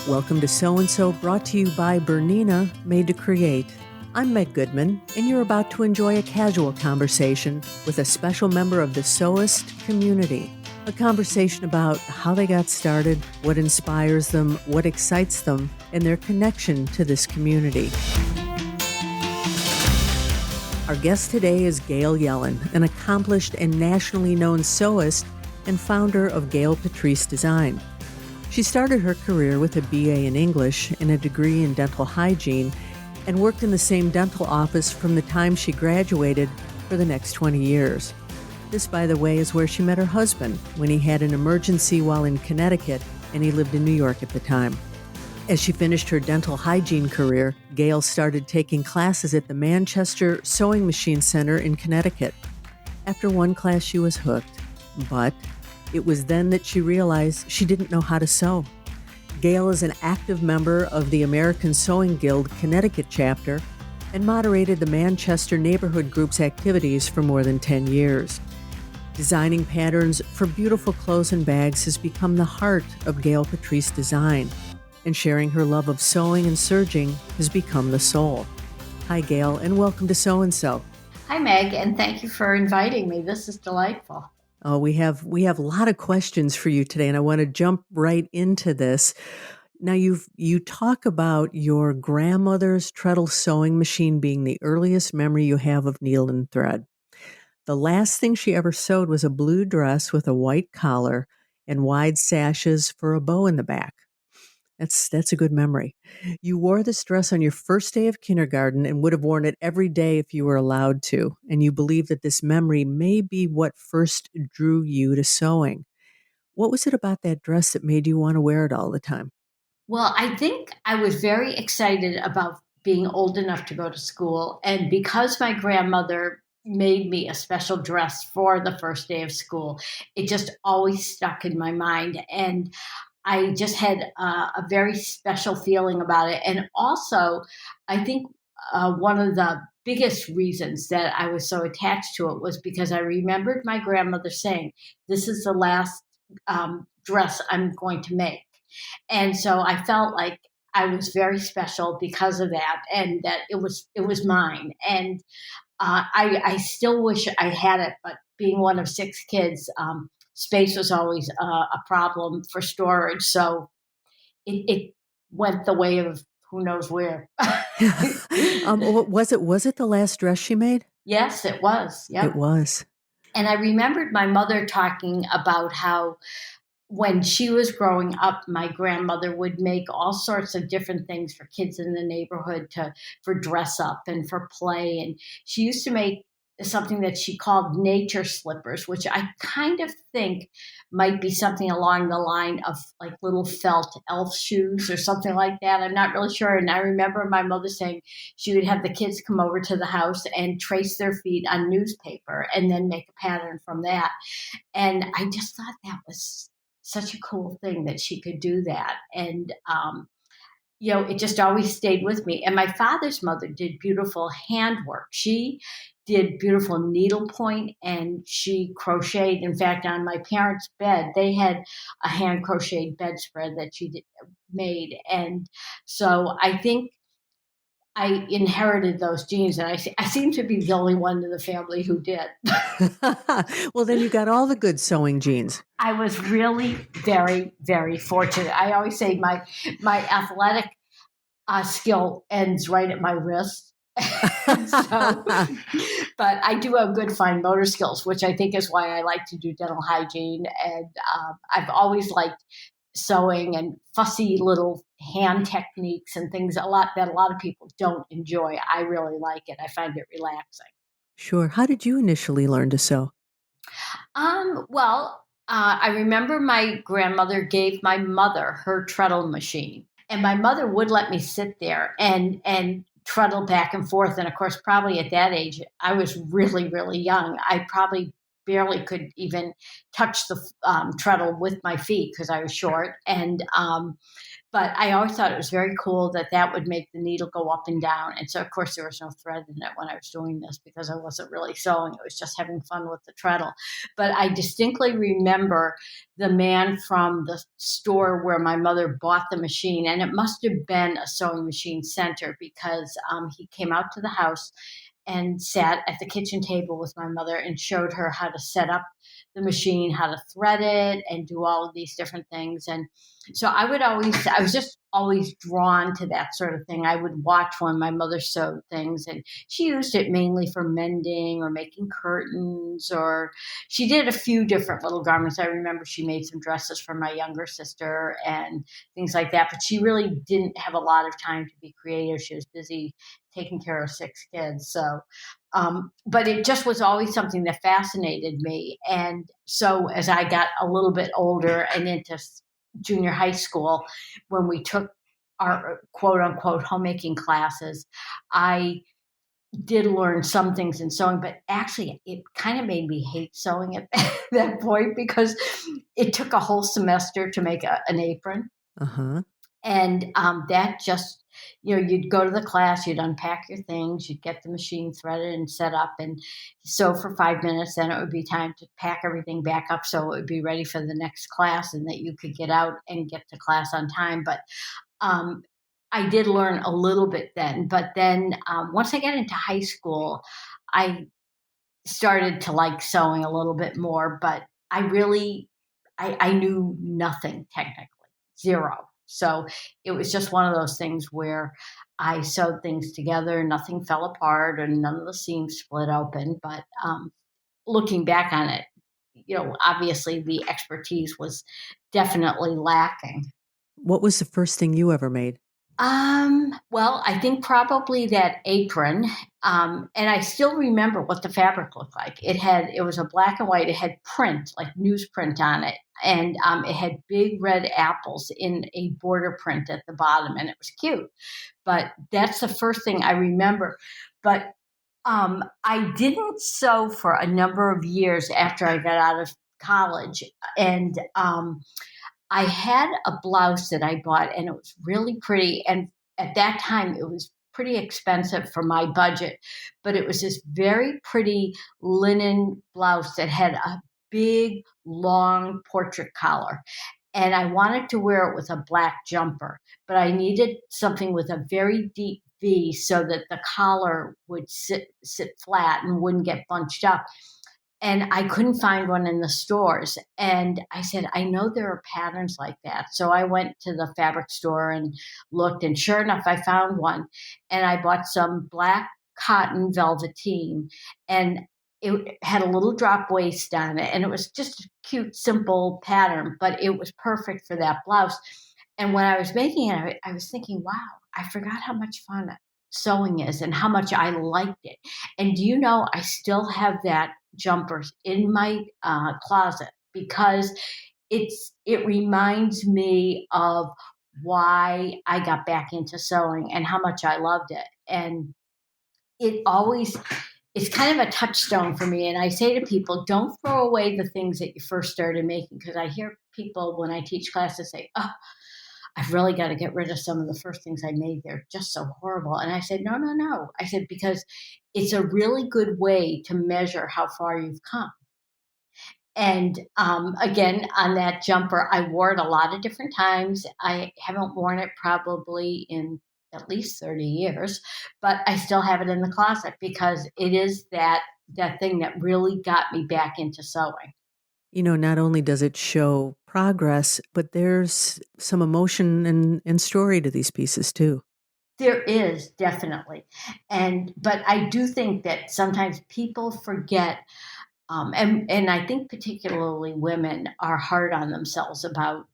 Welcome to So-and-So, brought to you by Bernina, Made to Create. I'm Meg Goodman, and you're about to enjoy a casual conversation with a special member of the sewist community. A conversation about how they got started, what inspires them, what excites them, and their connection to this community. Our guest today is Gail Yellen, an accomplished and nationally known sewist and founder of Gail Patrice Design. She started her career with a BA in English and a degree in dental hygiene and worked in the same dental office from the time she graduated for the next 20 years. This, by the way, is where she met her husband when he had an emergency while in Connecticut and he lived in New York at the time. As she finished her dental hygiene career, Gail started taking classes at the Manchester Sewing Machine Center in Connecticut. After one class, she was hooked, but it was then that she realized she didn't know how to sew. Gail is an active member of the American Sewing Guild Connecticut chapter and moderated the Manchester Neighborhood Group's activities for more than 10 years. Designing patterns for beautiful clothes and bags has become the heart of Gail Patrice Design, and sharing her love of sewing and serging has become the soul. Hi, Gail, and welcome to So-and-So. Hi, Meg, and thank you for inviting me. This is delightful. Oh, we have a lot of questions for you today, and I want to jump right into this. Now, you talk about your grandmother's treadle sewing machine being the earliest memory you have of needle and thread. The last thing she ever sewed was a blue dress with a white collar and wide sashes for a bow in the back. That's a good memory. You wore this dress on your first day of kindergarten and would have worn it every day if you were allowed to. And you believe that this memory may be what first drew you to sewing. What was it about that dress that made you want to wear it all the time? Well, I think I was very excited about being old enough to go to school. And because my grandmother made me a special dress for the first day of school, it just always stuck in my mind. And I just had a very special feeling about it. And also, I think one of the biggest reasons that I was so attached to it was because I remembered my grandmother saying, "This is the last dress I'm going to make." And so I felt like I was very special because of that, and that it was mine. And I still wish I had it, but being one of six kids, space was always a problem for storage. So it went the way of who knows where. Was it the last dress she made? Yes, it was. Yep. It was. And I remembered my mother talking about how when she was growing up, my grandmother would make all sorts of different things for kids in the neighborhood for dress up and for play. And she used to make something that she called nature slippers, which I kind of think might be something along the line of like little felt elf shoes or something like that. I'm not really sure. And I remember my mother saying she would have the kids come over to the house and trace their feet on newspaper and then make a pattern from that. And I just thought that was such a cool thing that she could do that. And, it just always stayed with me. And my father's mother did beautiful handwork. She did beautiful needlepoint and she crocheted. In fact, on my parents' bed, they had a hand crocheted bedspread that made. And so I think I inherited those genes, and I seem to be the only one in the family who did. Well, then you got all the good sewing genes. I was really very, very fortunate. I always say my athletic skill ends right at my wrist. But I do have good fine motor skills, which I think is why I like to do dental hygiene. And I've always liked sewing and fussy little hand techniques and things that a lot of people don't enjoy. I really like it. I find it relaxing. Sure. How did you initially learn to sew? Well, I remember my grandmother gave my mother her treadle machine, and my mother would let me sit there and treadle back and forth. And of course, probably at that age, I was really, really young. I probably barely could even touch the treadle with my feet because I was short. But I always thought it was very cool that that would make the needle go up and down. And so, of course, there was no thread in it when I was doing this because I wasn't really sewing. It was just having fun with the treadle. But I distinctly remember the man from the store where my mother bought the machine, and it must have been a sewing machine center because he came out to the house and sat at the kitchen table with my mother and showed her how to set up the machine, how to thread it, and do all of these different things. And so I was just always drawn to that sort of thing. I would watch when my mother sewed things, and she used it mainly for mending or making curtains, or she did a few different little garments. I remember she made some dresses for my younger sister and things like that, but she really didn't have a lot of time to be creative. She was busy taking care of 6 kids. So, but it just was always something that fascinated me. And so as I got a little bit older and into junior high school, when we took our quote unquote homemaking classes, I did learn some things in sewing, but actually it kind of made me hate sewing at that point because it took a whole semester to make an apron. Uh-huh. And that just, you'd go to the class, you'd unpack your things, you'd get the machine threaded and set up and sew for 5 minutes. Then it would be time to pack everything back up so it would be ready for the next class and that you could get out and get to class on time. But I did learn a little bit then. But then once I got into high school, I started to like sewing a little bit more. But I knew nothing technically, zero. So it was just one of those things where I sewed things together, nothing fell apart, and none of the seams split open. But looking back on it, obviously the expertise was definitely lacking. What was the first thing you ever made? Well, I think probably that apron. And I still remember what the fabric looked like. It was a black and white, it had print, like newsprint on it. And it had big red apples in a border print at the bottom, and it was cute. But that's the first thing I remember. But I didn't sew for a number of years after I got out of college. And I had a blouse that I bought and it was really pretty. And at that time, it was pretty expensive for my budget, but it was this very pretty linen blouse that had a big, long portrait collar. And I wanted to wear it with a black jumper, but I needed something with a very deep V so that the collar would sit flat and wouldn't get bunched up. And I couldn't find one in the stores. And I said, I know there are patterns like that. So I went to the fabric store and looked, and sure enough, I found one. And I bought some black cotton velveteen, and it had a little drop waist on it. And it was just a cute, simple pattern, but it was perfect for that blouse. And when I was making it, I was thinking, wow, I forgot how much fun sewing is and how much I liked it. And do you know, I still have that jumpers in my closet because it reminds me of why I got back into sewing and how much I loved it. And it's kind of a touchstone for me. And I say to people, don't throw away the things that you first started making, because I hear people when I teach classes say, oh, I've really got to get rid of some of the first things I made. They're just so horrible. And I said, no, no, no. I said, because it's a really good way to measure how far you've come. And again, on that jumper, I wore it a lot of different times. I haven't worn it probably in at least 30 years, but I still have it in the closet because it is that thing that really got me back into sewing. Not only does it show progress, but there's some emotion and story to these pieces too. There is definitely. But I do think that sometimes people forget, and I think particularly women are hard on themselves about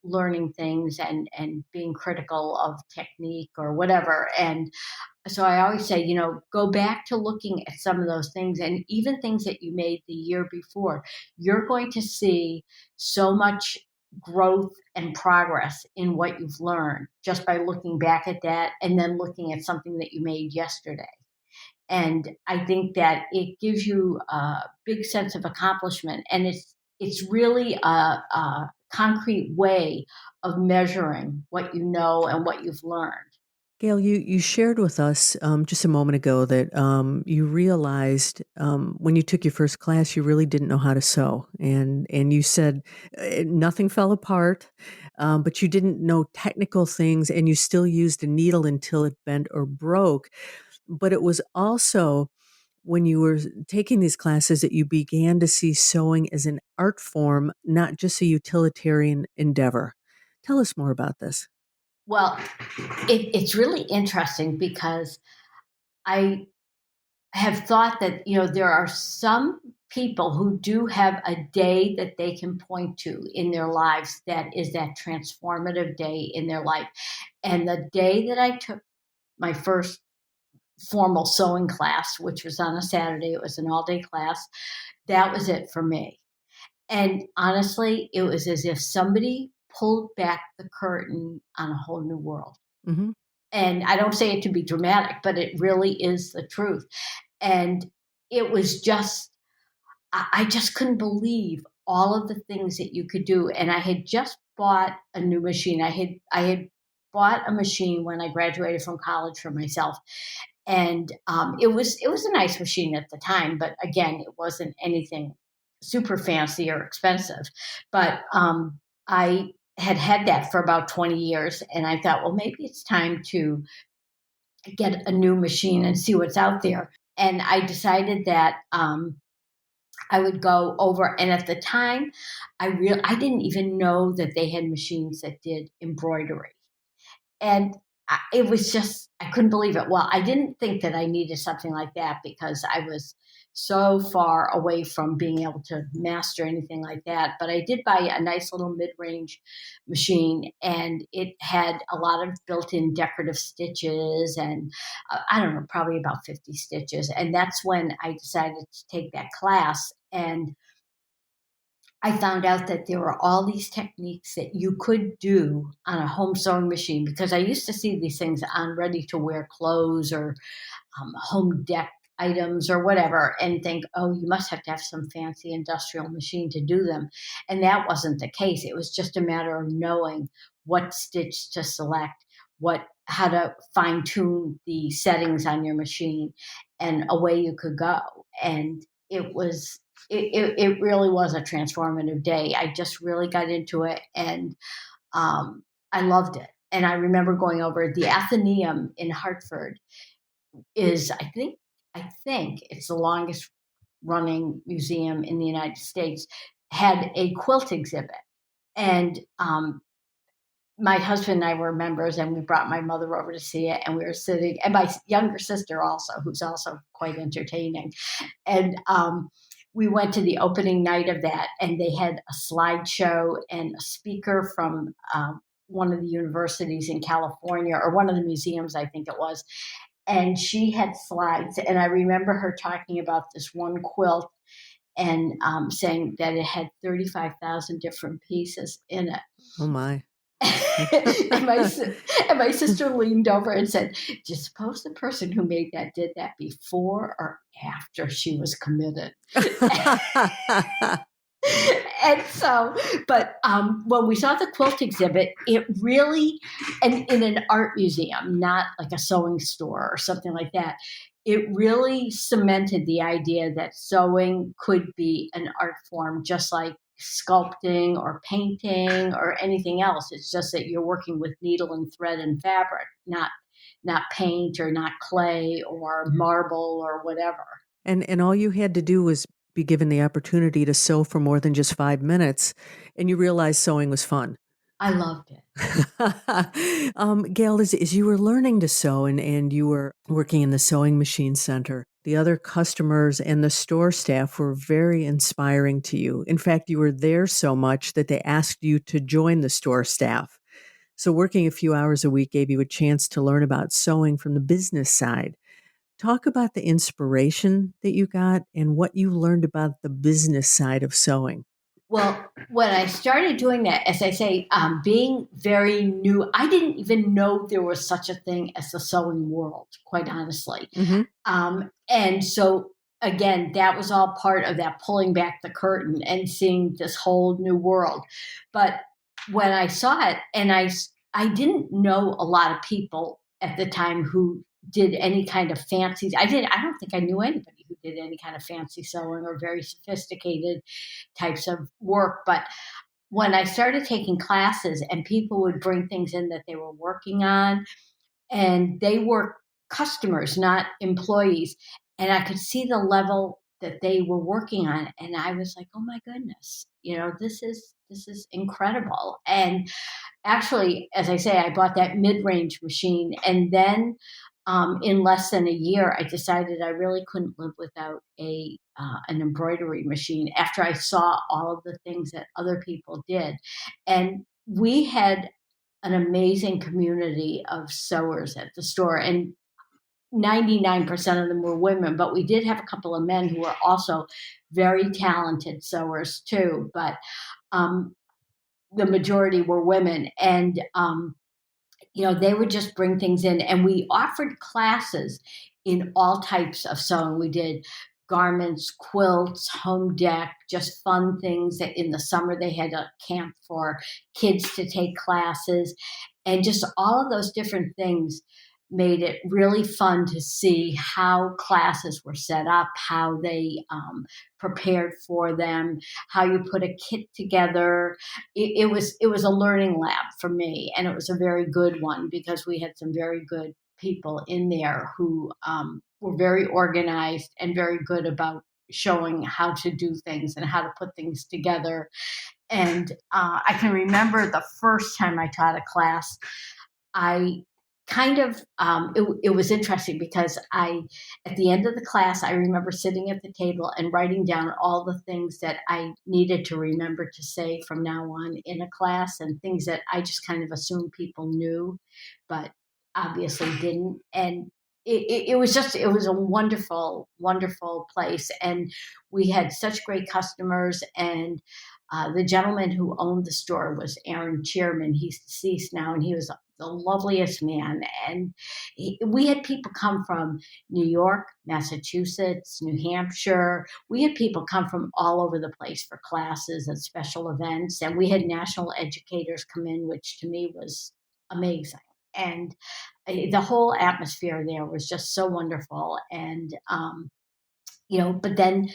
learning things and being critical of technique or whatever. And so I always say, go back to looking at some of those things, and even things that you made the year before. You're going to see so much growth and progress in what you've learned just by looking back at that and then looking at something that you made yesterday. And I think that it gives you a big sense of accomplishment, and it's really a concrete way of measuring what you know and what you've learned. Gail, you shared with us just a moment ago that you realized when you took your first class, you really didn't know how to sew, and you said nothing fell apart, but you didn't know technical things, and you still used a needle until it bent or broke. But it was also when you were taking these classes that you began to see sewing as an art form, not just a utilitarian endeavor. Tell us more about this. Well, it's really interesting because I have thought that, there are some people who do have a day that they can point to in their lives that is that transformative day in their life. And the day that I took my first formal sewing class, which was on a Saturday, it was an all day class, that was it for me. And honestly, it was as if somebody pulled back the curtain on a whole new world. Hmm. And I don't say it to be dramatic, but it really is the truth. And it was just, I just couldn't believe all of the things that you could do. And I had just bought a new machine. I had bought a machine when I graduated from college for myself, and it was a nice machine at the time. But again, it wasn't anything super fancy or expensive. But I had that for about 20 years, and I thought, well, maybe it's time to get a new machine and see what's out there. And I decided that I would go over, and at the time, I didn't even know that they had machines that did embroidery, and it was just I couldn't believe it. Well, I didn't think that I needed something like that because I was so far away from being able to master anything like that. But I did buy a nice little mid-range machine, and it had a lot of built-in decorative stitches, and I don't know, probably about 50 stitches. And that's when I decided to take that class. And I found out that there were all these techniques that you could do on a home sewing machine, because I used to see these things on ready to wear clothes or home deck items or whatever, and think, oh, you must have to have some fancy industrial machine to do them. And that wasn't the case. It was just a matter of knowing what stitch to select, how to fine tune the settings on your machine, and away you could go. And it really was a transformative day. I just really got into it, and I loved it. And I remember going over the Athenaeum in Hartford is I think it's the longest running museum in the United States, had a quilt exhibit. And my husband and I were members, and we brought my mother over to see it, and we were sitting, and my younger sister also, who's also quite entertaining. And we went to the opening night of that, and they had a slideshow and a speaker from one of the universities in California, or one of the museums, I think it was. And she had slides, and I remember her talking about this one quilt, and saying that it had 35,000 different pieces in it. Oh my. and, my, and my sister leaned over and said, do you suppose the person who made that did that before or after she was committed? And so, but when we saw the quilt exhibit, it really, and in an art museum, not like a sewing store or something like that, it really cemented the idea that sewing could be an art form, just like sculpting or painting or anything else. It's just that you're working with needle and thread and fabric, not paint or not clay or marble or whatever. And all you had to do was be given the opportunity to sew for more than just 5 minutes, and you realized sewing was fun. I loved it. Gail, as you were learning to sew and you were working in the sewing machine center, the other customers and the store staff were very inspiring to you. In fact, you were there so much that they asked you to join the store staff. So working a few hours a week gave you a chance to learn about sewing from the business side. Talk about the inspiration that you got and what you learned about the business side of sewing. Well, when I started doing that, as I say, being very new, I didn't even know there was such a thing as the sewing world, quite honestly. Hmm. And so, again, that was all part of that pulling back the curtain and seeing this whole new world. But when I saw it, I didn't know a lot of people at the time who did any kind of fancy. I don't think I knew anybody who did any kind of fancy sewing or very sophisticated types of work. But when I started taking classes and people would bring things in that they were working on, and they were customers, not employees, and I could see the level that they were working on, and I was like, oh my goodness, this is incredible. And actually, as I say, I bought that mid-range machine, and then in less than a year, I decided I really couldn't live without a an embroidery machine. After I saw all of the things that other people did, and we had an amazing community of sewers at the store, and 99% of them were women, but we did have a couple of men who were also very talented sewers too. But um, the majority were women, and they would just bring things in, and we offered classes in all types of sewing. We did garments, quilts, home deck, just fun things. That in the summer they had a camp for kids to take classes, and just all of those different things made it really fun to see how classes were set up, how they prepared for them, how you put a kit together. It was a learning lab for me, and it was a very good one because we had some very good people in there who were very organized and very good about showing how to do things and how to put things together. And I can remember the first time I taught a class, I kind of it was interesting because I at the end of the class I remember sitting at the table and writing down all the things that I needed to remember to say from now on in a class, and things that I just kind of assumed people knew but obviously didn't. And it was a wonderful place, and we had such great customers. And the gentleman who owned the store was Aaron Cheerman. He's deceased now, and he was the loveliest man. And we had people come from New York, Massachusetts, New Hampshire. We had people come from all over the place for classes and special events. And we had national educators come in, which to me was amazing. And the whole atmosphere there was just so wonderful. And, but then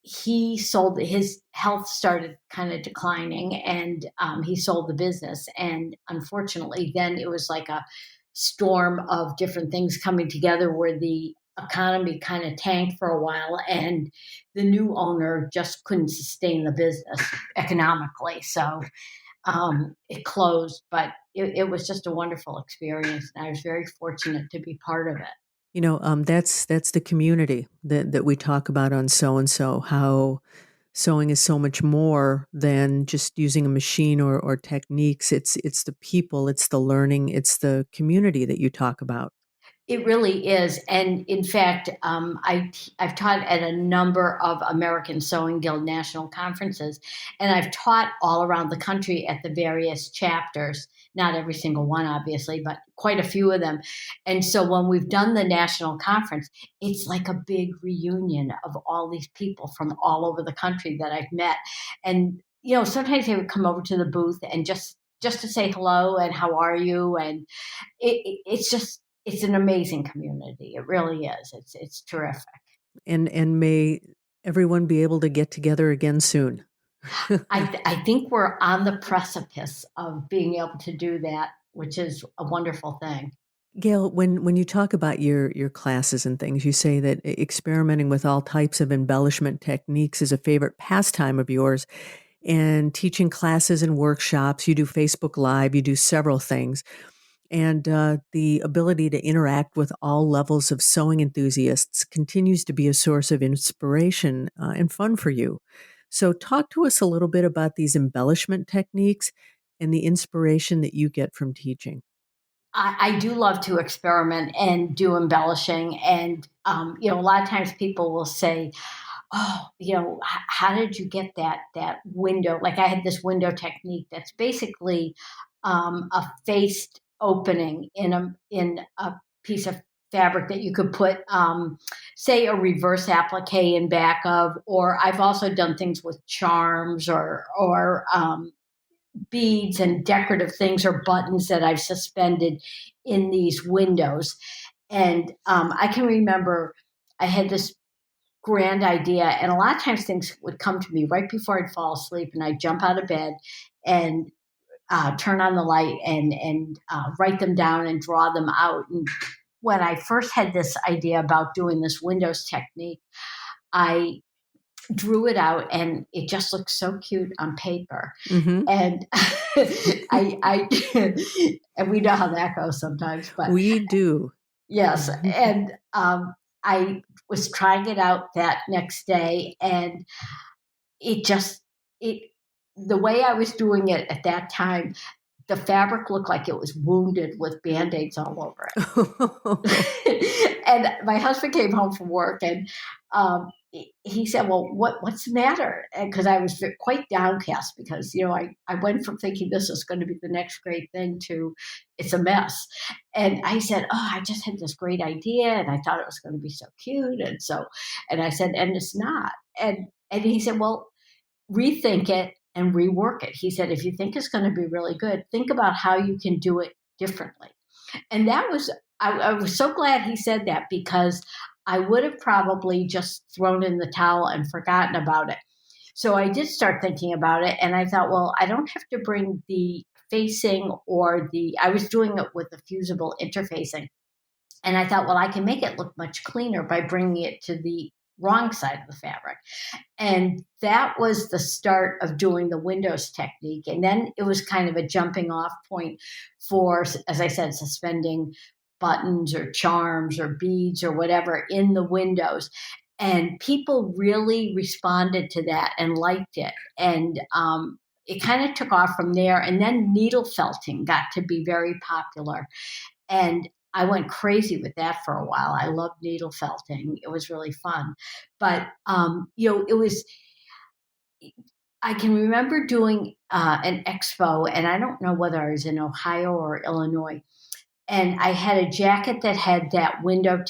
he sold, his health started kind of declining, and he sold the business. And unfortunately, then it was like a storm of different things coming together where the economy kind of tanked for a while, and the new owner just couldn't sustain the business economically. So it closed, but it was just a wonderful experience. And I was very fortunate to be part of it. That's the community that we talk about on So and So. How sewing is so much more than just using a machine or techniques. It's the people, it's the learning, it's the community that you talk about. It really is. And in fact, I've taught at a number of American Sewing Guild national conferences, and I've taught all around the country at the various chapters. Not every single one, obviously, but quite a few of them. And so when we've done the national conference, it's like a big reunion of all these people from all over the country that I've met. And, sometimes they would come over to the booth and just to say hello and how are you. And it's an amazing community. It really is. It's terrific. And may everyone be able to get together again soon. I think we're on the precipice of being able to do that, which is a wonderful thing. Gail, when you talk about your classes and things, you say that experimenting with all types of embellishment techniques is a favorite pastime of yours, and teaching classes and workshops. You do Facebook Live, you do several things. And the ability to interact with all levels of sewing enthusiasts continues to be a source of inspiration and fun for you. So, talk to us a little bit about these embellishment techniques and the inspiration that you get from teaching. I do love to experiment and do embellishing. And, a lot of times people will say, oh, how did you get that window? Like I had this window technique that's basically a faced opening in a piece of fabric that you could put, say, a reverse applique in back of, or I've also done things with charms or beads and decorative things or buttons that I've suspended in these windows. And I can remember I had this grand idea, and a lot of times things would come to me right before I'd fall asleep, and I'd jump out of bed and turn on the light and write them down and draw them out. And when I first had this idea about doing this Windows technique, I drew it out, and it just looked so cute on paper. Mm-hmm. And I and we know how that goes sometimes, but We do. yes, and I was trying it out that next day, and it just it the way I was doing it at that time, the fabric looked like it was wounded with band-aids all over it. And my husband came home from work, and he said, well, what's the matter? Because I was quite downcast because, I went from thinking this is going to be the next great thing to it's a mess. And I said, oh, I just had this great idea, and I thought it was going to be so cute. And I said, and it's not. And he said, well, rethink it and rework it. He said, if you think it's going to be really good, think about how you can do it differently. And I was so glad he said that, because I would have probably just thrown in the towel and forgotten about it. So I did start thinking about it, and I thought, well, I don't have to bring the facing I was doing it with the fusible interfacing. And I thought, well, I can make it look much cleaner by bringing it to the wrong side of the fabric. And that was the start of doing the Windows technique. And then it was kind of a jumping off point for, as I said, suspending buttons or charms or beads or whatever in the windows. And people really responded to that and liked it. And it kind of took off from there. And then needle felting got to be very popular. And I went crazy with that for a while. I loved needle felting. It was really fun. But, it was, I can remember doing an expo, and I don't know whether I was in Ohio or Illinois. And I had a jacket that had that window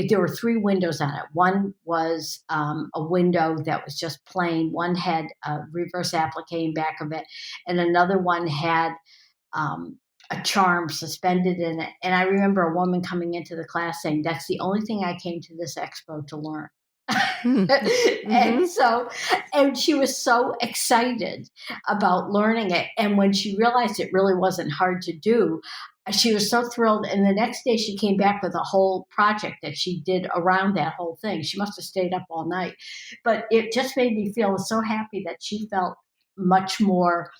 there were three windows on it. One was a window that was just plain. One had a reverse applique in back of it. And another one had a charm suspended in it. And I remember a woman coming into the class saying, that's the only thing I came to this expo to learn. And she was so excited about learning it. And when she realized it really wasn't hard to do, she was so thrilled. And the next day she came back with a whole project that she did around that whole thing. She must have stayed up all night. But it just made me feel so happy that she felt much more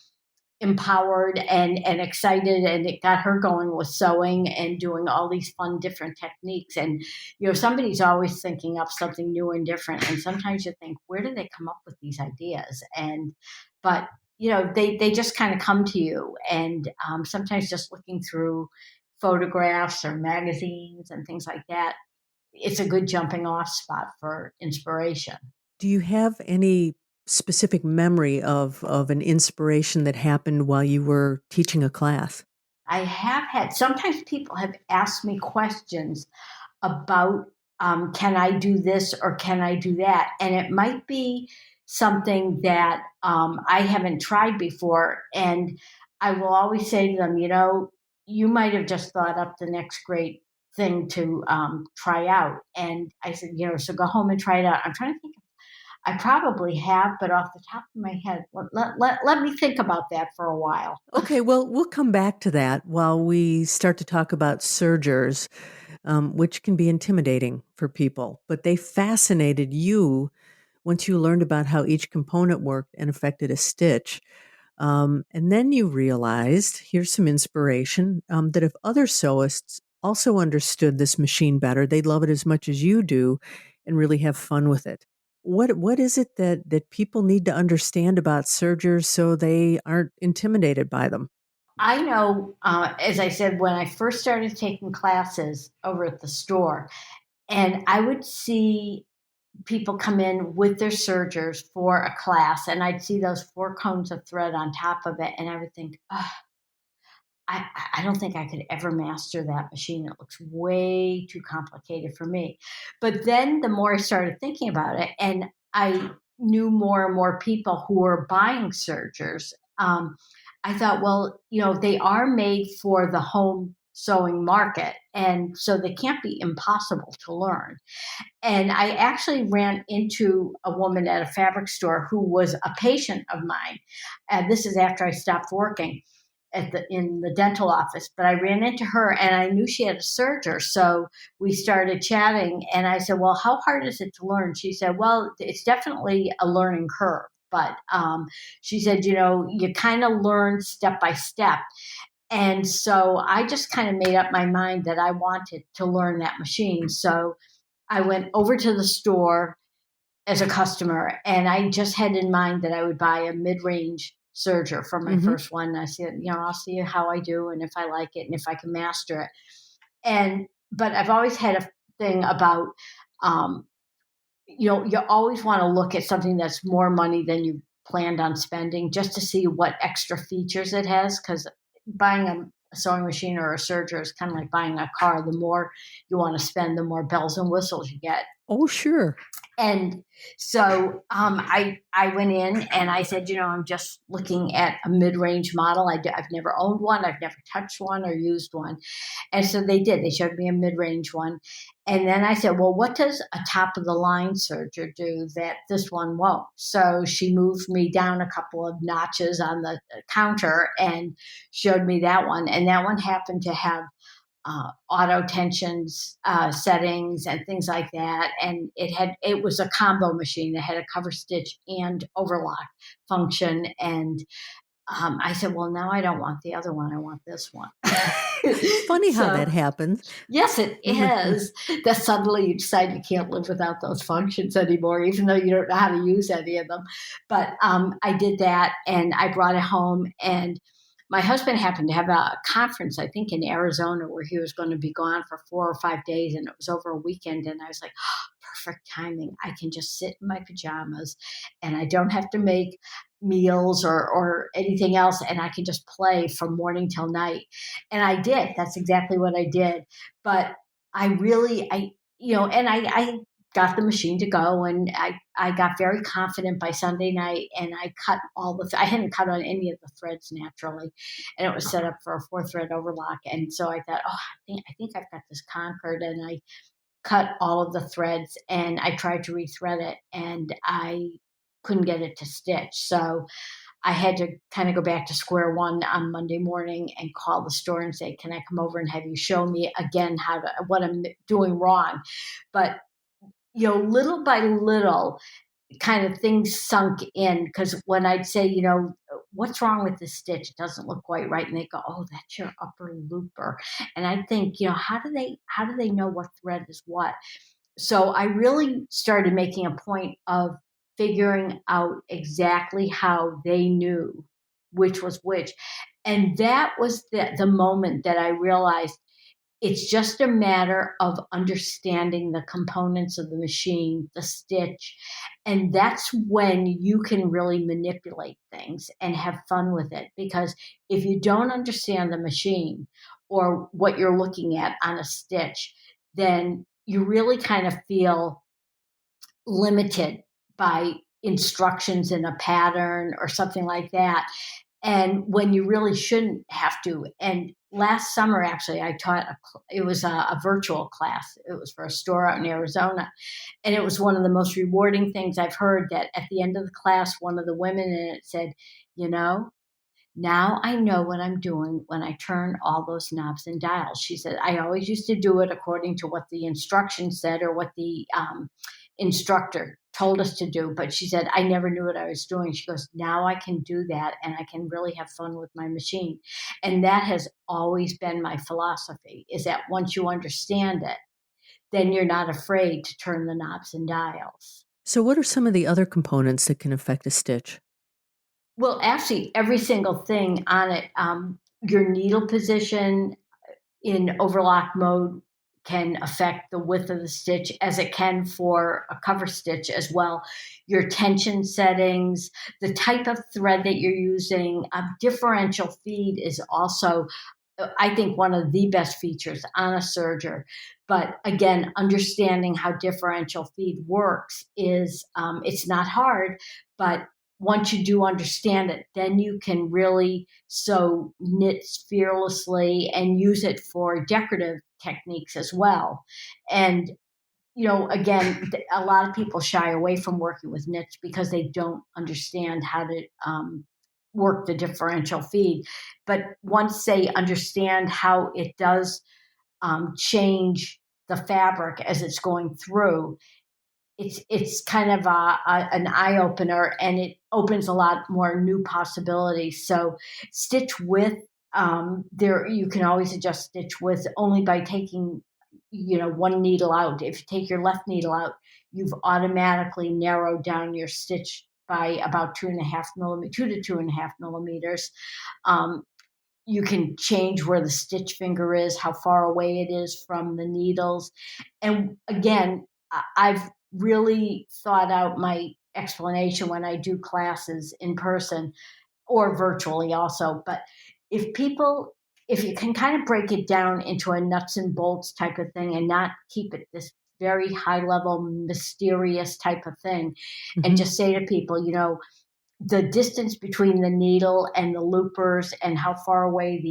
empowered and excited, and it got her going with sewing and doing all these fun different techniques. And somebody's always thinking up something new and different, and sometimes you think, where do they come up with these ideas? But they just kind of come to you. And sometimes just looking through photographs or magazines and things like that, it's a good jumping off spot for inspiration. Do you have any specific memory of an inspiration that happened while you were teaching a class? I have had, sometimes people have asked me questions about, can I do this or can I do that? And it might be something that I haven't tried before. And I will always say to them, you might have just thought up the next great thing to try out. And I said, so go home and try it out. I'm trying to think. I probably have, but off the top of my head, let me think about that for a while. Okay, well, we'll come back to that while we start to talk about sergers, which can be intimidating for people. But they fascinated you once you learned about how each component worked and affected a stitch. And then you realized, here's some inspiration, that if other sewists also understood this machine better, they'd love it as much as you do and really have fun with it. What is it that people need to understand about sergers so they aren't intimidated by them? I know, as I said, when I first started taking classes over at the store, and I would see people come in with their sergers for a class, and I'd see those 4 cones of thread on top of it, and I would think, oh, I don't think I could ever master that machine. It looks way too complicated for me. But then the more I started thinking about it, and I knew more and more people who were buying sergers, I thought, well, they are made for the home sewing market. And so they can't be impossible to learn. And I actually ran into a woman at a fabric store who was a patient of mine. And this is after I stopped working in the dental office, but I ran into her and I knew she had a serger. So we started chatting and I said, well, how hard is it to learn? She said, well, it's definitely a learning curve. But she said, you kind of learn step by step. And so I just kind of made up my mind that I wanted to learn that machine. So I went over to the store as a customer, and I just had in mind that I would buy a mid-range serger for my Mm-hmm. first one. And I said, I'll see how I do and if I like it and if I can master it. But I've always had a thing about, um, you always want to look at something that's more money than you planned on spending just to see what extra features it has. Because buying a sewing machine or a serger is kind of like buying a car. The more you want to spend, the more bells and whistles you get. Oh, sure. And so I went in and I said, I'm just looking at a mid-range model. I've never owned one. I've never touched one or used one. And so they did. They showed me a mid-range one. And then I said, well, what does a top-of-the-line serger do that this one won't? So she moved me down a couple of notches on the counter and showed me that one. And that one happened to have auto tensions settings and things like that. And it was a combo machine that had a cover stitch and overlock function. And I said, well, now I don't want the other one. I want this one. Funny how that happens. Yes, it is. That suddenly you decide you can't live without those functions anymore, even though you don't know how to use any of them. But I did that and I brought it home, and my husband happened to have a conference, I think in Arizona, where he was going to be gone for 4 or 5 days, and it was over a weekend. And I was like, oh, perfect timing. I can just sit in my pajamas and I don't have to make meals or anything else. And I can just play from morning till night. And I did. That's exactly what I did. But I got the machine to go, and I got very confident by Sunday night, and I cut I hadn't cut on any of the threads naturally, and it was set up for a 4-thread overlock. And so I thought, oh, I think I've got this conquered. And I cut all of the threads and I tried to rethread it and I couldn't get it to stitch. So I had to kind of go back to square one on Monday morning and call the store and say, can I come over and have you show me again what I'm doing wrong? But little by little, kind of things sunk in, because when I'd say, what's wrong with this stitch? It doesn't look quite right. And they go, oh, that's your upper looper. And I think, how do they know what thread is what? So I really started making a point of figuring out exactly how they knew which was which. And that was the moment that I realized it's just a matter of understanding the components of the machine, the stitch, and that's when you can really manipulate things and have fun with it. Because if you don't understand the machine or what you're looking at on a stitch, then you really kind of feel limited by instructions in a pattern or something like that, and when you really shouldn't have to. And last summer, actually, I taught it was a virtual class. It was for a store out in Arizona, and it was one of the most rewarding things I've heard. That at the end of the class, one of the women in it said, "You know, now I know what I'm doing when I turn all those knobs and dials." She said, I always used to do it according to what the instructions said or what the instructor told us to do. But she said, I never knew what I was doing. She goes, now I can do that and I can really have fun with my machine. And that has always been my philosophy, is that once you understand it, then you're not afraid to turn the knobs and dials. So, what are some of the other components that can affect a stitch? Well, actually, every single thing on it, your needle position in overlock mode can affect the width of the stitch as it can for a cover stitch as well. Your tension settings, the type of thread that you're using, a differential feed is also, I think, one of the best features on a serger. But again, understanding how differential feed works is, it's not hard, but once you do understand it, then you can really sew knits fearlessly and use it for decorative techniques as well. And again, a lot of people shy away from working with knits because they don't understand how to work the differential feed. But once they understand how it does change the fabric as it's going through, it's kind of an eye opener, and it opens a lot more new possibilities. So stitch width, there you can always adjust stitch width only by taking one needle out. If you take your left needle out, you've automatically narrowed down your stitch by about 2.5 millimeters, 2 to 2.5 millimeters. Um, you can change where the stitch finger is, how far away it is from the needles. And again, I've really thought out my explanation when I do classes in person or virtually also. But if people, if you can kind of break it down into a nuts and bolts type of thing and not keep it this very high level, mysterious type of thing, and Hmm. just say to people, the distance between the needle and the loopers and how far away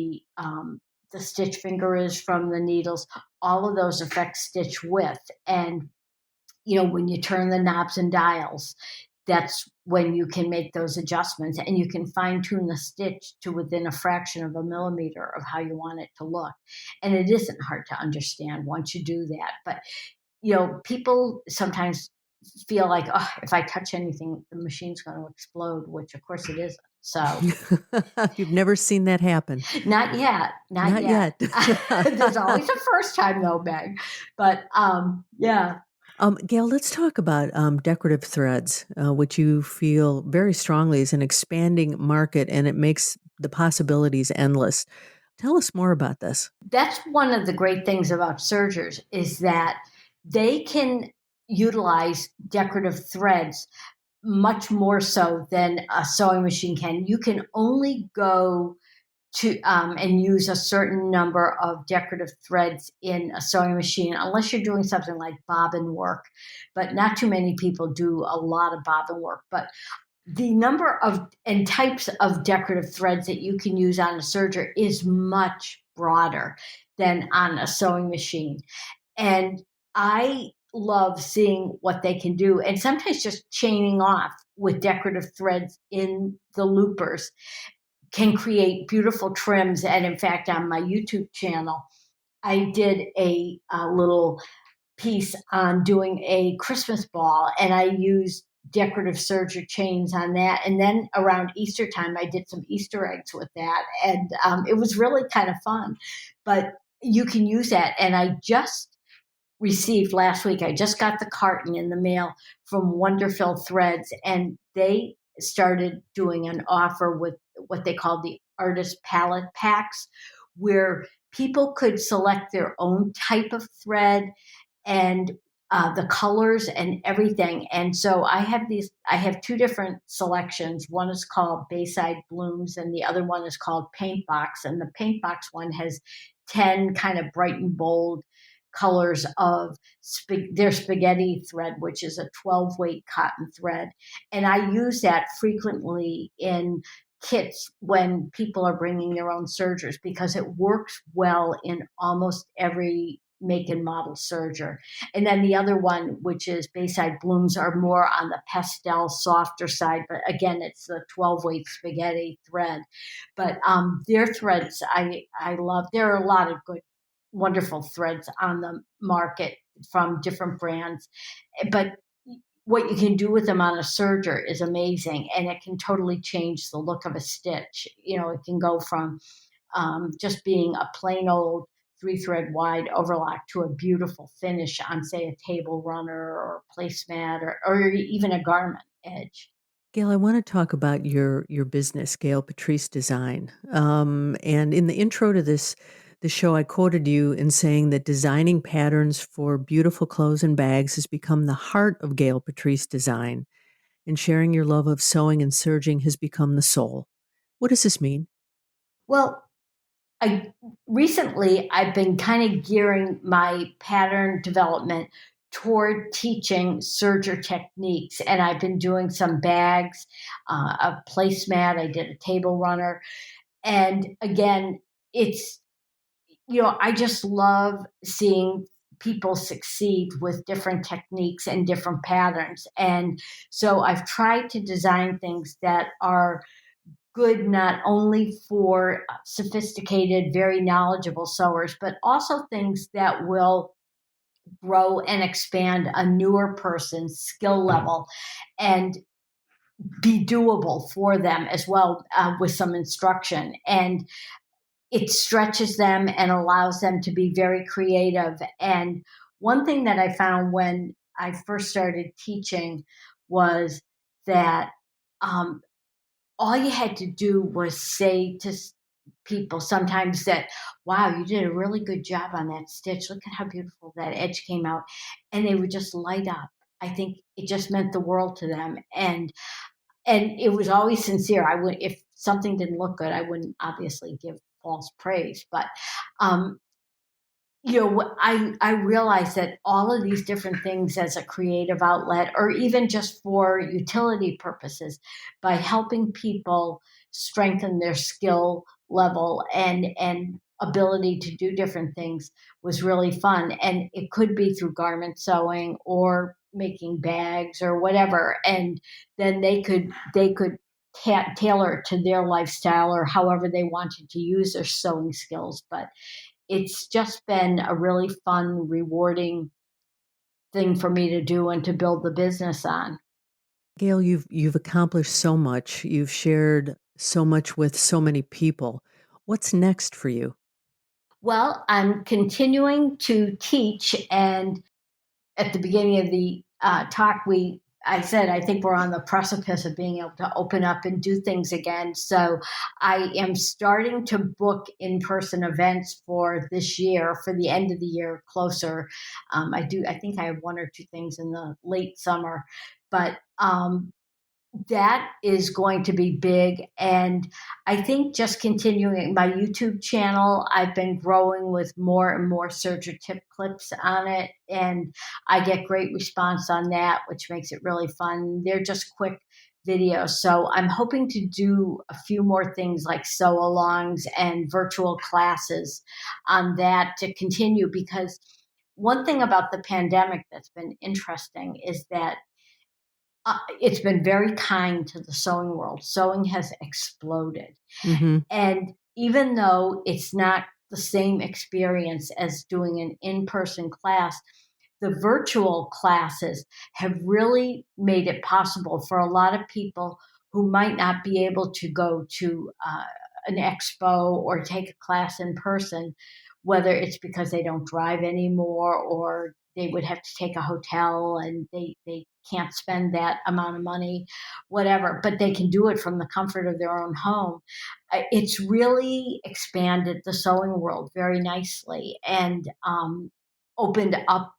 the stitch finger is from the needles, all of those affect stitch width. And when you turn the knobs and dials, that's when you can make those adjustments, and you can fine tune the stitch to within a fraction of a millimeter of how you want it to look. And it isn't hard to understand once you do that. But people sometimes feel like, oh, if I touch anything, the machine's going to explode, which of course it isn't. So, You've never seen that happen. not yet, not Not yet. yet. There's always a first time, though, Meg. But yeah, Gail, let's talk about decorative threads, which you feel very strongly is an expanding market, and it makes the possibilities endless. Tell us more about this. that's one of the great things about sergers is that they can utilize decorative threads much more so than a sewing machine can. You can only go to and use a certain number of decorative threads in a sewing machine, unless you're doing something like bobbin work. But not too many people do a lot of bobbin work. But the number of and types of decorative threads that you can use on a serger is much broader than on a sewing machine. And I love seeing what they can do, and sometimes just chaining off with decorative threads in the loopers can create beautiful trims. And in fact, on my YouTube channel, I did a little piece on doing a Christmas ball, and I used decorative serger chains on that. And then around Easter time, I did some Easter eggs with that, and it was really kind of fun. But you can use that, and I just received last week. I just got the carton in the mail from Wonderful Threads, and they started doing an offer with what they called the artist palette packs, where people could select their own type of thread and the colors and everything. And so I have two different selections. One is called Bayside Blooms, and the other one is called Paint Box. And the Paint Box one has 10 kind of bright and bold colors of their spaghetti thread, which is a 12 weight cotton thread. And I use that frequently in kits when people are bringing their own sergers because it works well in almost every make and model serger. And then the other one, which is Bayside Blooms, are more on the pastel, softer side. But again, it's the 12 weight spaghetti thread. But their threads, I love. There are a lot of good, wonderful threads on the market from different brands. But what you can do with them on a serger is amazing, and it can totally change the look of a stitch. It can go from just being a plain old 3 thread wide overlock to a beautiful finish on, say, a table runner or a placemat, or even a garment edge. Gail, I want to talk about your business, Gail Patrice Design. And in the intro to this the show, I quoted you in saying that designing patterns for beautiful clothes and bags has become the heart of Gail Patrice design, and sharing your love of sewing and serging has become the soul. What does this mean? Well, I recently I've been kind of gearing my pattern development toward teaching serger techniques, and I've been doing some bags, a placemat. I did a table runner, and again, it's I just love seeing people succeed with different techniques and different patterns, and so I've tried to design things that are good not only for sophisticated, very knowledgeable sewers, but also things that will grow and expand a newer person's skill level and be doable for them as well, with some instruction. And it stretches them and allows them to be very creative. And one thing that I found when I first started teaching was that um, all you had to do was say to people sometimes that, wow, you did a really good job on that stitch. Look at how beautiful that edge came out. And they would just light up. I think it just meant the world to them. And it was always sincere. I would, if something didn't look good, I wouldn't obviously give false praise, but um, I realize that all of these different things as a creative outlet, or even just for utility purposes, by helping people strengthen their skill level and ability to do different things, was really fun. And it could be through garment sewing or making bags or whatever. And then they could tailor it to their lifestyle or however they wanted to use their sewing skills. But it's just been a really fun, rewarding thing for me to do and to build the business on. Gail, you've accomplished so much. You've shared so much with so many people. What's next for you? Well, I'm continuing to teach, and at the beginning of the talk, I said I think we're on the precipice of being able to open up and do things again. So I am starting to book in-person events for this year, for the end of the year, closer. I do. I think I have one or two things in the late summer, but that is going to be big. And I think just continuing my YouTube channel, I've been growing with more and more serger tip clips on it. And I get great response on that, which makes it really fun. They're just quick videos. So I'm hoping to do a few more things like sew alongs and virtual classes on that to continue, because one thing about the pandemic that's been interesting is that it's been very kind to the sewing world. Sewing has exploded. Hmm. And even though it's not the same experience as doing an in person class, the virtual classes have really made it possible for a lot of people who might not be able to go to an expo or take a class in person, whether it's because they don't drive anymore or they would have to take a hotel and they can't spend that amount of money, whatever, but they can do it from the comfort of their own home. It's really expanded the sewing world very nicely and opened up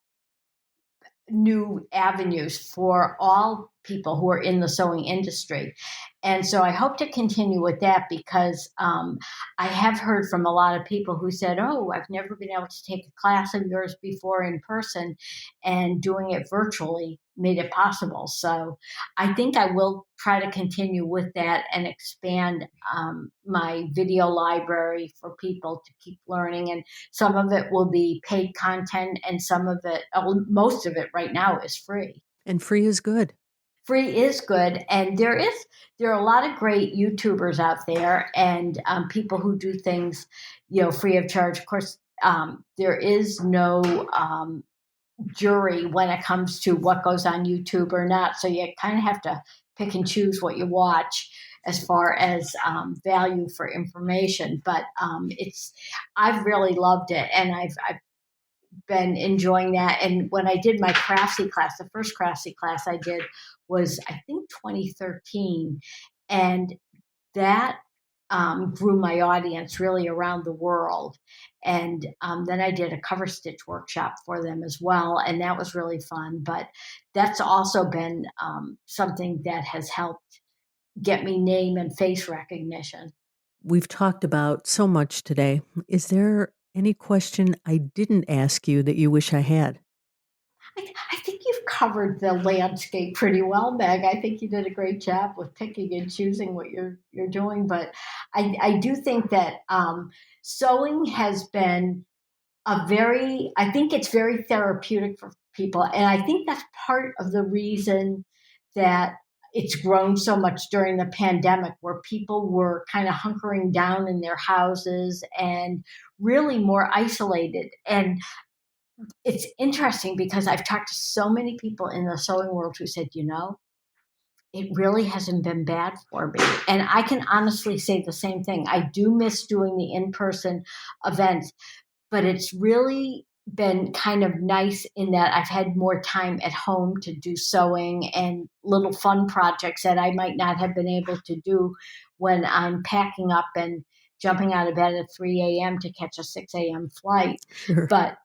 new avenues for all people who are in the sewing industry. And so I hope to continue with that because I have heard from a lot of people who said, oh, I've never been able to take a class of yours before in person, and doing it virtually made it possible. So I think I will try to continue with that and expand my video library for people to keep learning. And some of it will be paid content, and some of it, most of it right now is free. And free is good. Free is good, and there are a lot of great YouTubers out there, and people who do things, free of charge. Of course, there is no jury when it comes to what goes on YouTube or not, so you kind of have to pick and choose what you watch as far as value for information. But I've really loved it, and I've been enjoying that. And when I did my craftsy class, the first craftsy class I did was, I think, 2013. And that grew my audience really around the world. And then I did a cover stitch workshop for them as well, and that was really fun. But that's also been something that has helped get me name and face recognition. We've talked about so much today. Is there any question I didn't ask you that you wish I had? I think you've covered the landscape pretty well, Meg. I think you did a great job with picking and choosing what you're doing. But I do think that sewing has been I think it's very therapeutic for people. And I think that's part of the reason that it's grown so much during the pandemic, where people were kind of hunkering down in their houses and really more isolated. And it's interesting because I've talked to so many people in the sewing world who said, it really hasn't been bad for me. And I can honestly say the same thing. I do miss doing the in person events, but it's really been kind of nice in that I've had more time at home to do sewing and little fun projects that I might not have been able to do when I'm packing up and jumping out of bed at 3 a.m. to catch a 6 a.m. flight. Sure. But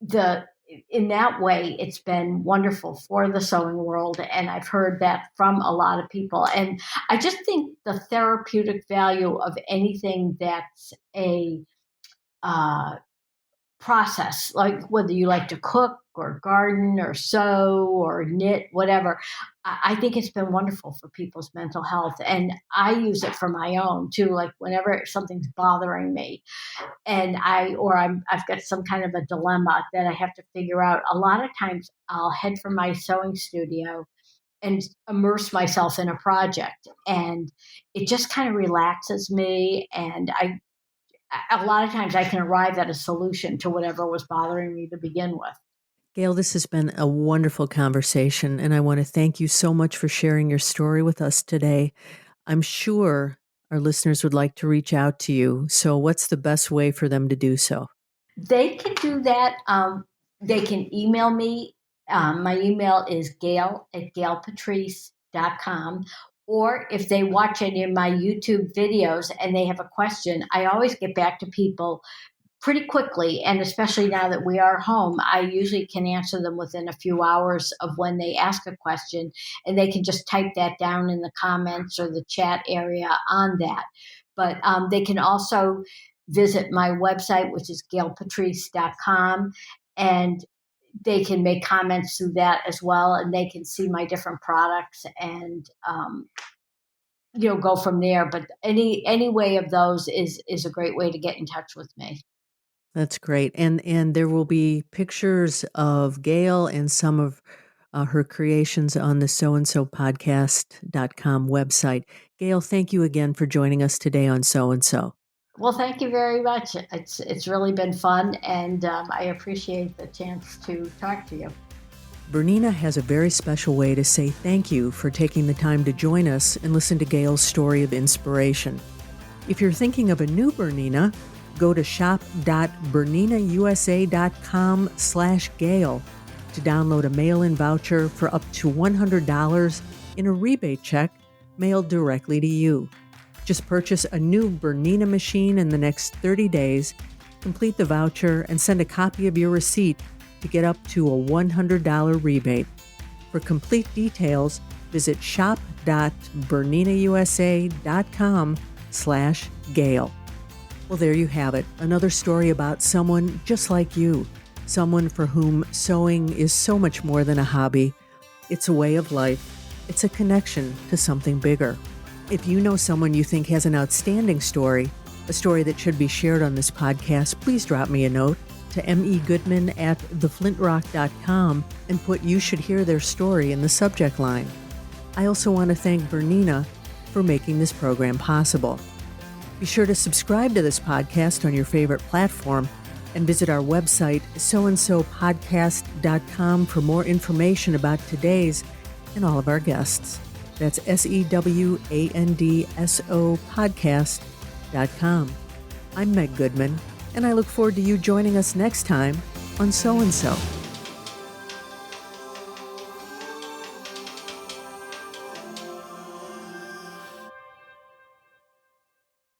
the in that way, it's been wonderful for the sewing world, and I've heard that from a lot of people. And I just think the therapeutic value of anything that's a process, like whether you like to cook or garden or sew or knit, whatever. I think it's been wonderful for people's mental health. And I use it for my own too. Like whenever something's bothering me and I've got some kind of a dilemma that I have to figure out, a lot of times I'll head for my sewing studio and immerse myself in a project. And it just kind of relaxes me. And a lot of times I can arrive at a solution to whatever was bothering me to begin with. Gail, this has been a wonderful conversation, and I want to thank you so much for sharing your story with us today. I'm sure our listeners would like to reach out to you. So, what's the best way for them to do so? They can do that. They can email me. My email is gail@gailpatrice.com. Or if they watch any of my YouTube videos and they have a question, I always get back to people pretty quickly. And especially now that we are home, I usually can answer them within a few hours of when they ask a question. And they can just type that down in the comments or the chat area on that. But they can also visit my website, which is gailpatrice.com. And they can make comments through that as well. And they can see my different products and, go from there. But any way of those is a great way to get in touch with me. That's great. And there will be pictures of Gail and some of her creations on the soandsopodcast.com website. Gail, thank you again for joining us today on So and So. Well, thank you very much. It's really been fun, and I appreciate the chance to talk to you. Bernina has a very special way to say thank you for taking the time to join us and listen to Gail's story of inspiration. If you're thinking of a new Bernina, go to shop.berninausa.com/Gail to download a mail-in voucher for up to $100 in a rebate check mailed directly to you. Just purchase a new Bernina machine in the next 30 days, complete the voucher, and send a copy of your receipt to get up to a $100 rebate. For complete details, visit shop.berninausa.com/Gail. Well, there you have it. Another story about someone just like you, someone for whom sewing is so much more than a hobby. It's a way of life. It's a connection to something bigger. If you know someone you think has an outstanding story, a story that should be shared on this podcast, please drop me a note to megoodman@theflintrock.com and put "You should hear their story" in the subject line. I also want to thank Bernina for making this program possible. Be sure to subscribe to this podcast on your favorite platform and visit our website, soandsopodcast.com, for more information about today's and all of our guests. That's SEWANDSO podcast.com. I'm Meg Goodman, and I look forward to you joining us next time on So and So.